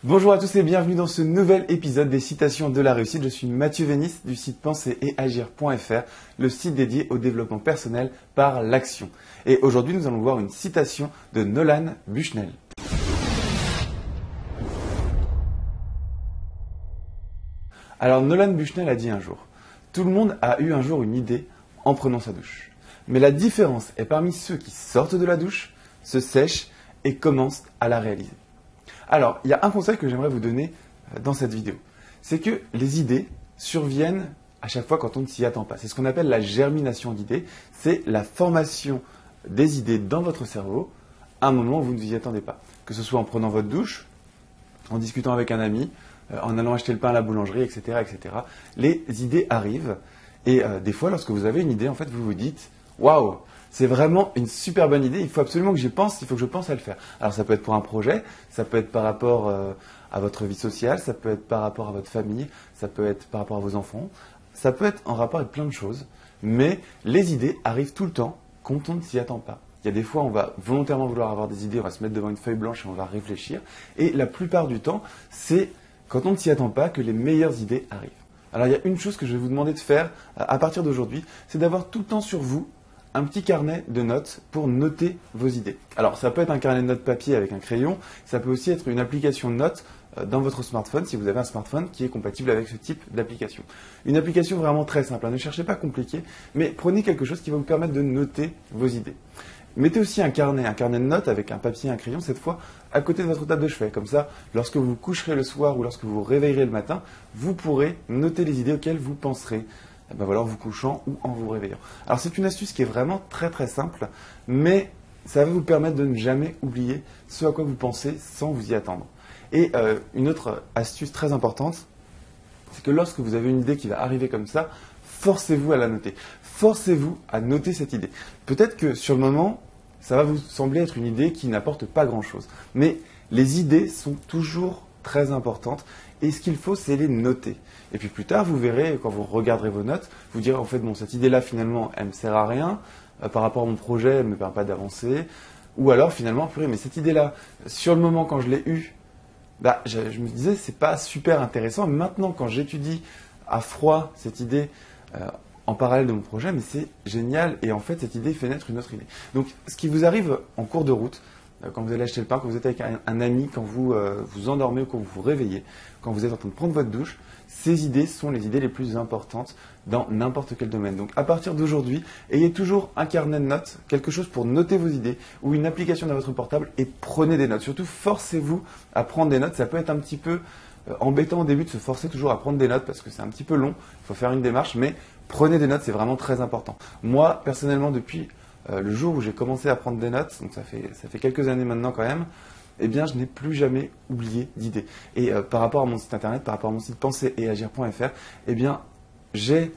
Bonjour à tous et bienvenue dans ce nouvel épisode des citations de la réussite. Je suis Mathieu Vénis du site penser et agir.fr, le site dédié au développement personnel par l'action. Et aujourd'hui, nous allons voir une citation de Nolan Bushnell. Alors, Nolan Bushnell a dit un jour, « Tout le monde a eu un jour une idée en prenant sa douche. Mais la différence est parmi ceux qui sortent de la douche, se sèchent et commencent à la réaliser. » Alors, il y a un conseil que j'aimerais vous donner dans cette vidéo. C'est que les idées surviennent à chaque fois quand on ne s'y attend pas. C'est ce qu'on appelle la germination d'idées. C'est la formation des idées dans votre cerveau à un moment où vous ne vous y attendez pas. Que ce soit en prenant votre douche, en discutant avec un ami, en allant acheter le pain à la boulangerie, etc. etc. Les idées arrivent. Et des fois, lorsque vous avez une idée, en fait, vous vous dites « Waouh !» C'est vraiment une super bonne idée, il faut absolument que j'y pense, il faut que je pense à le faire. Alors ça peut être pour un projet, ça peut être par rapport à votre vie sociale, ça peut être par rapport à votre famille, ça peut être par rapport à vos enfants, ça peut être en rapport avec plein de choses, mais les idées arrivent tout le temps quand on ne s'y attend pas. Il y a des fois, on va volontairement vouloir avoir des idées, on va se mettre devant une feuille blanche et on va réfléchir, et la plupart du temps, c'est quand on ne s'y attend pas que les meilleures idées arrivent. Alors il y a une chose que je vais vous demander de faire à partir d'aujourd'hui, c'est d'avoir tout le temps sur vous un petit carnet de notes pour noter vos idées. Alors, ça peut être un carnet de notes papier avec un crayon, ça peut aussi être une application de notes dans votre smartphone, si vous avez un smartphone qui est compatible avec ce type d'application. Une application vraiment très simple, ne cherchez pas compliqué, mais prenez quelque chose qui va vous permettre de noter vos idées. Mettez aussi un carnet de notes avec un papier et un crayon, cette fois à côté de votre table de chevet. Comme ça, lorsque vous vous coucherez le soir ou lorsque vous vous réveillerez le matin, vous pourrez noter les idées auxquelles vous penserez. En vous couchant ou en vous réveillant. Alors c'est une astuce qui est vraiment très très simple, mais ça va vous permettre de ne jamais oublier ce à quoi vous pensez sans vous y attendre. Et une autre astuce très importante, c'est que lorsque vous avez une idée qui va arriver comme ça, forcez-vous à la noter. Forcez-vous à noter cette idée. Peut-être que sur le moment, ça va vous sembler être une idée qui n'apporte pas grand-chose. Mais les idées sont toujours très importantes et ce qu'il faut, c'est les noter. Et puis plus tard, vous verrez, quand vous regarderez vos notes, vous direz en fait, bon, cette idée-là, finalement, elle ne me sert à rien, par rapport à mon projet, elle ne me permet pas d'avancer. Ou alors, finalement, purée, mais cette idée-là, sur le moment, quand je l'ai eue, je me disais, c'est pas super intéressant. Mais maintenant, quand j'étudie à froid cette idée en parallèle de mon projet, mais c'est génial. Et en fait, cette idée fait naître une autre idée. Donc, ce qui vous arrive en cours de route, quand vous allez acheter le pain, quand vous êtes avec un ami, quand vous vous endormez ou quand vous vous réveillez, quand vous êtes en train de prendre votre douche, ces idées sont les idées les plus importantes dans n'importe quel domaine. Donc à partir d'aujourd'hui, ayez toujours un carnet de notes, quelque chose pour noter vos idées ou une application dans votre portable et prenez des notes. Surtout, forcez-vous à prendre des notes. Ça peut être un petit peu embêtant au début de se forcer toujours à prendre des notes parce que c'est un petit peu long, il faut faire une démarche, mais prenez des notes, c'est vraiment très important. Moi, personnellement, depuis le jour où j'ai commencé à prendre des notes, donc ça fait quelques années maintenant quand même, eh bien, je n'ai plus jamais oublié d'idées. Et par rapport à mon site internet, par rapport à mon site penser et agir.fr, eh bien, j'ai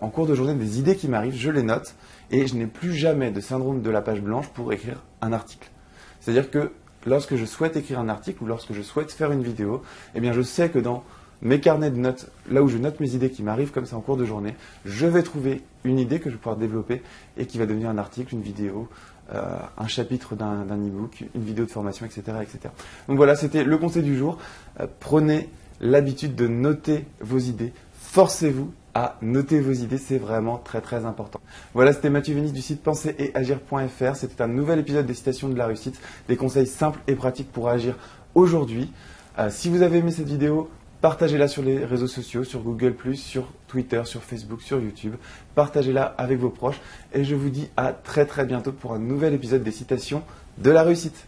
en cours de journée des idées qui m'arrivent, je les note et je n'ai plus jamais de syndrome de la page blanche pour écrire un article. C'est-à-dire que lorsque je souhaite écrire un article ou lorsque je souhaite faire une vidéo, eh bien, je sais que dans mes carnets de notes, là où je note mes idées qui m'arrivent comme ça en cours de journée, je vais trouver une idée que je vais pouvoir développer et qui va devenir un article, une vidéo, un chapitre d'un e-book, une vidéo de formation, etc., etc. Donc voilà, c'était le conseil du jour. Prenez l'habitude de noter vos idées. Forcez-vous à noter vos idées, c'est vraiment très très important. Voilà, c'était Mathieu Vénis du site penser et agir.fr. C'était un nouvel épisode des citations de la réussite, des conseils simples et pratiques pour agir aujourd'hui. Si vous avez aimé cette vidéo, partagez-la sur les réseaux sociaux, sur Google+, sur Twitter, sur Facebook, sur YouTube. Partagez-la avec vos proches et je vous dis à très très bientôt pour un nouvel épisode des citations de la réussite.